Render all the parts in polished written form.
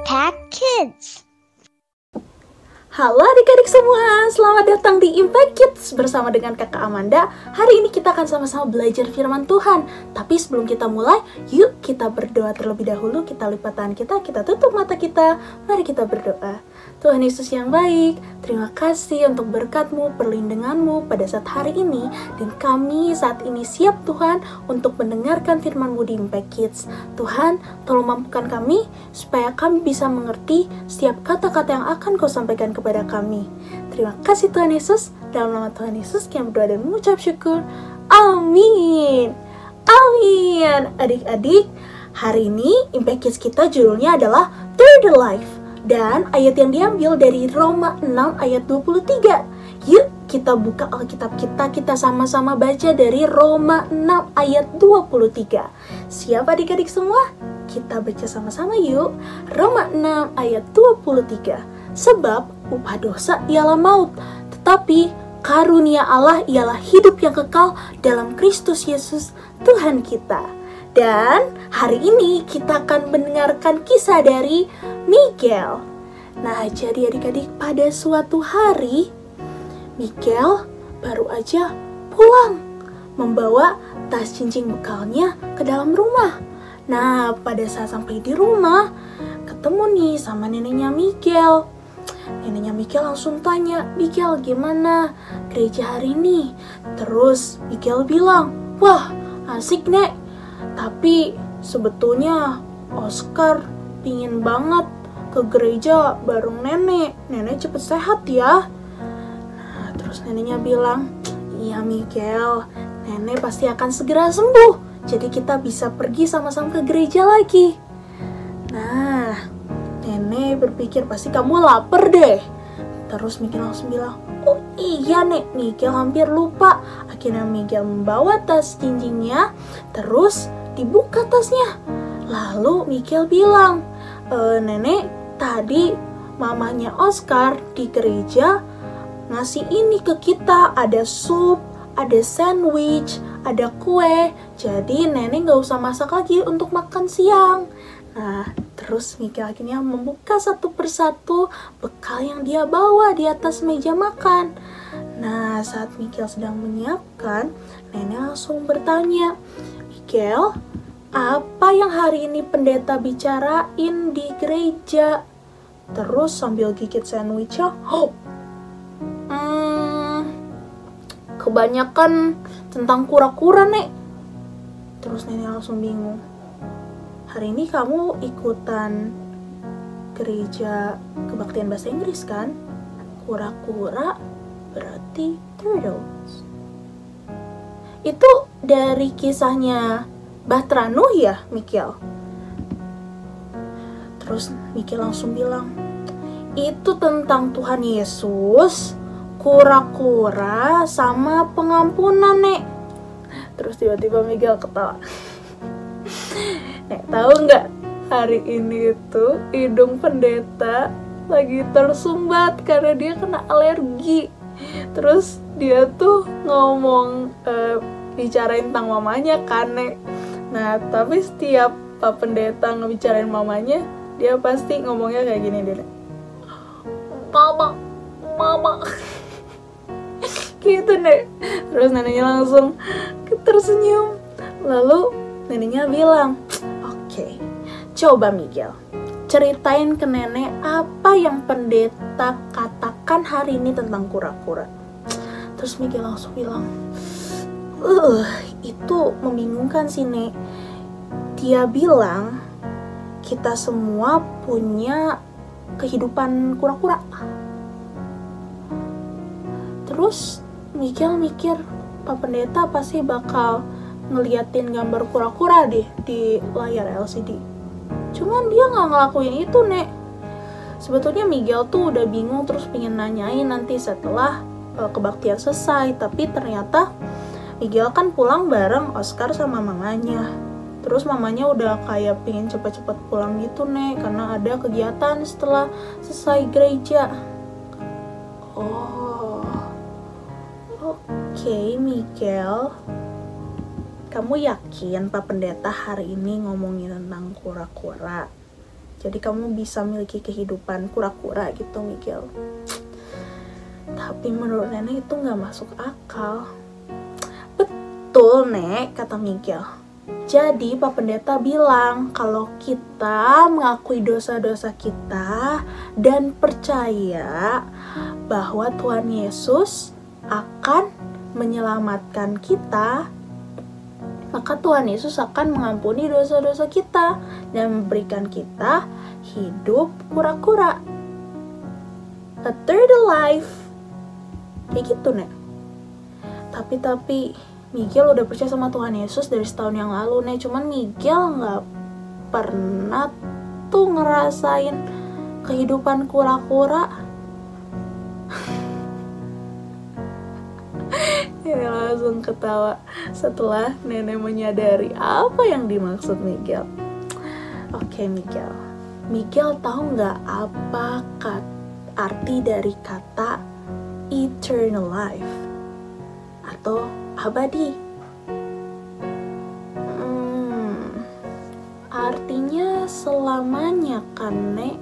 Impact Kids. Halo adik-adik semua, selamat datang di Impact Kids bersama dengan kakak Amanda. Hari ini kita akan sama-sama belajar firman Tuhan. Tapi sebelum kita mulai, yuk kita berdoa terlebih dahulu. Kita lipat tangan kita tutup mata kita. Mari kita berdoa. Tuhan Yesus yang baik, terima kasih untuk berkat-Mu, perlindungan-Mu pada saat hari ini. Dan kami saat ini siap Tuhan untuk mendengarkan firman-Mu di Impact Kids. Tuhan, tolong mampukan kami supaya kami bisa mengerti setiap kata-kata yang akan Kau sampaikan kepada kami. Terima kasih Tuhan Yesus. Dalam nama Tuhan Yesus kami berdoa dan mengucap syukur. Amin. Amin. Adik-adik, hari ini Impact Kids kita judulnya adalah Through the Life. Dan ayat yang diambil dari Roma 6 ayat 23. Yuk kita buka Alkitab kita sama-sama baca dari Roma 6 ayat 23. Siap adik-adik semua? Kita baca sama-sama yuk. Roma 6 ayat 23. Sebab upah dosa ialah maut, tetapi karunia Allah ialah hidup yang kekal dalam Kristus Yesus Tuhan kita. Dan hari ini kita akan mendengarkan kisah dari Miguel. Nah, jadi adik-adik, pada suatu hari Miguel baru aja pulang membawa tas cincin bekalnya ke dalam rumah. Nah, pada saat sampai di rumah, ketemu nih sama neneknya Miguel. Neneknya Miguel langsung tanya, "Miguel, gimana gereja hari ini?" Terus Miguel bilang, "Wah, asik, Nek. Tapi sebetulnya Oscar pingin banget ke gereja bareng nenek. Nenek cepet sehat ya." Nah, terus neneknya bilang, "Iya Miguel, nenek pasti akan segera sembuh. Jadi kita bisa pergi sama-sama ke gereja lagi." Nah, nenek berpikir pasti kamu lapar deh. Terus Miguel langsung bilang, "Oh iya Nek, Miguel hampir lupa." Akhirnya Miguel membawa tas cincinnya, terus dibuka tasnya. Lalu Miguel bilang, "Nenek, tadi mamanya Oscar di gereja ngasih ini ke kita. Ada sup, ada sandwich, ada kue. Jadi nenek gak usah masak lagi untuk makan siang." Nah, terus Miguel akhirnya membuka satu persatu bekal yang dia bawa di atas meja makan. Nah, saat Miguel sedang menyiapkan, nenek langsung bertanya, "Miguel, apa yang hari ini pendeta bicarain di gereja?" Terus sambil gigit sandwichnya, "Kebanyakan tentang kura-kura, Nek." Terus nenek langsung bingung. "Hari ini kamu ikutan gereja kebaktian bahasa Inggris kan? Kura-kura berarti turtles." Itu dari kisahnya Bahtera Nuh ya, Miguel? Terus Miguel langsung bilang, "Itu tentang Tuhan Yesus, kura-kura, sama pengampunan, Nek." Terus tiba-tiba Miguel ketawa. Nek, tahu nggak, hari ini tuh hidung pendeta lagi tersumbat karena dia kena alergi. Terus dia tuh ngomong bicarain tentang mamanya kan, Nek. Nah, tapi setiap Pak Pendeta ngebicarain mamanya, dia pasti ngomongnya kayak gini deh, "Mama, mama." Gitu, Nek. Terus neneknya langsung tersenyum. Lalu neneknya bilang, "Oke, coba Miguel, ceritain ke nenek apa yang pendeta katakan hari ini tentang kura-kura." Terus Miguel langsung bilang, "Itu membingungkan sih, Nek. Dia bilang kita semua punya kehidupan kura-kura." Terus Miguel mikir, Pak Pendeta pasti bakal ngeliatin gambar kura-kura deh di layar LCD. Cuman dia nggak ngelakuin itu, Nek. Sebetulnya Miguel tuh udah bingung terus pengen nanyain nanti setelah kebaktian selesai. Tapi ternyata Miguel kan pulang bareng Oscar sama mamanya. Terus mamanya udah kayak pengen cepet-cepet pulang gitu, Nek, karena ada kegiatan setelah selesai gereja. Oh, oke, Miguel. Kamu yakin Pak Pendeta hari ini ngomongin tentang kura-kura? Jadi kamu bisa memiliki kehidupan kura-kura gitu, Miguel. Tapi menurut nenek itu gak masuk akal. Betul, Nek, kata Miguel. Jadi Pak Pendeta bilang kalau kita mengakui dosa-dosa kita dan percaya bahwa Tuhan Yesus akan menyelamatkan kita, maka Tuhan Yesus akan mengampuni dosa-dosa kita dan memberikan kita hidup kura-kura, a third life, kayak gitu, Nek. Tapi Miguel udah percaya sama Tuhan Yesus dari setahun yang lalu, Nek. Cuman Miguel gak pernah tuh ngerasain kehidupan kura-kura. Ini langsung ketawa setelah nenek menyadari apa yang dimaksud Miguel. Oke, Miguel tahu nggak apa arti dari kata eternal life atau abadi? Artinya selamanya kan, Nek?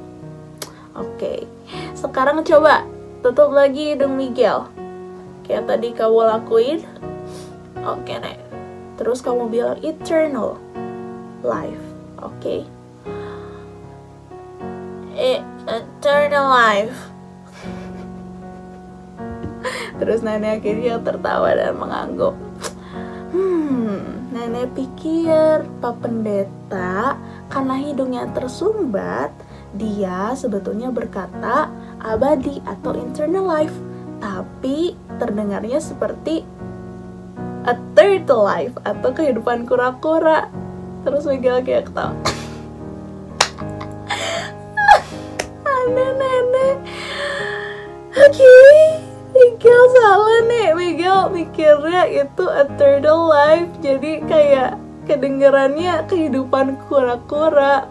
Oke, sekarang coba tutup lagi hidung Miguel kayak tadi kamu lakuin. Oke, Nek. Terus kamu bilang eternal life. Oke. Eternal life. Terus nenek akhirnya tertawa dan mengangguk. Nenek pikir Pak Pendeta karena hidungnya tersumbat, dia sebetulnya berkata abadi atau eternal life. Tapi terdengarnya seperti a third life atau kehidupan kura-kura. Terus Miguel kayak ketawa. Nenek. Oke, Miguel salah, Nek. Miguel mikirnya itu a third life, jadi kayak kedengarannya kehidupan kura-kura.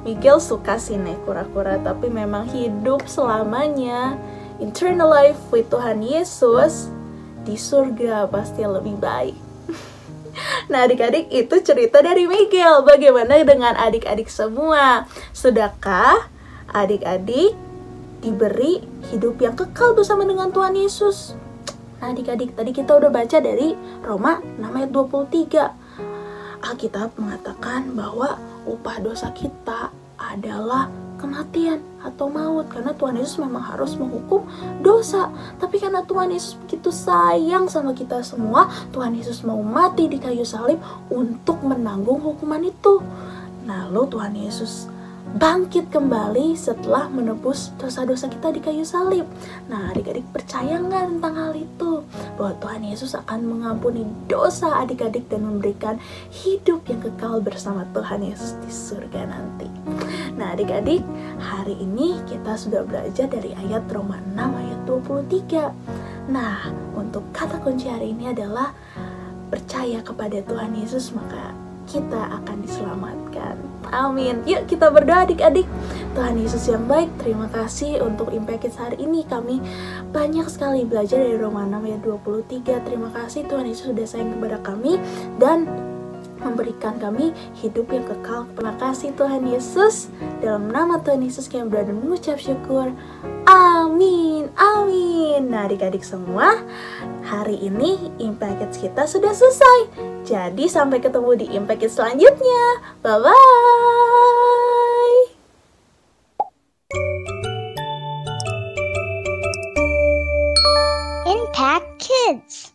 Miguel suka sih, Nek, kura-kura, tapi memang hidup selamanya, eternal life with Tuhan Yesus di surga pasti lebih baik. Nah, adik-adik, itu cerita dari Miguel. Bagaimana dengan adik-adik semua? Sudahkah adik-adik diberi hidup yang kekal bersama dengan Tuhan Yesus? Nah, adik-adik, tadi kita udah baca dari Roma 6 ayat 23. Alkitab mengatakan bahwa upah dosa kita adalah kematian atau maut, karena Tuhan Yesus memang harus menghukum dosa. Tapi karena Tuhan Yesus begitu sayang sama kita semua, Tuhan Yesus mau mati di kayu salib untuk menanggung hukuman itu. Lalu Tuhan Yesus bangkit kembali setelah menebus dosa-dosa kita di kayu salib. Nah, adik-adik percaya nggak tentang hal itu? Bahwa Tuhan Yesus akan mengampuni dosa adik-adik dan memberikan hidup yang kekal bersama Tuhan Yesus di surga nanti. Nah, adik-adik, hari ini kita sudah belajar dari ayat Roma 6 ayat 23. Nah, untuk kata kunci hari ini adalah percaya kepada Tuhan Yesus, maka kita akan diselamatkan. Amin. Yuk kita berdoa, adik-adik. Tuhan Yesus yang baik, terima kasih untuk Impact Kids hari ini. Kami banyak sekali belajar dari Roma 6 ayat 23. Terima kasih Tuhan Yesus sudah sayang kepada kami dan memberikan kami hidup yang kekal. Terima kasih Tuhan Yesus. Dalam nama Tuhan Yesus kami berdoa dan mengucap syukur. Amin. Amin. Nah, adik-adik semua, hari ini Impact Kids kita sudah selesai. Jadi sampai ketemu di Impact Kids selanjutnya. Bye-bye. Impact Kids.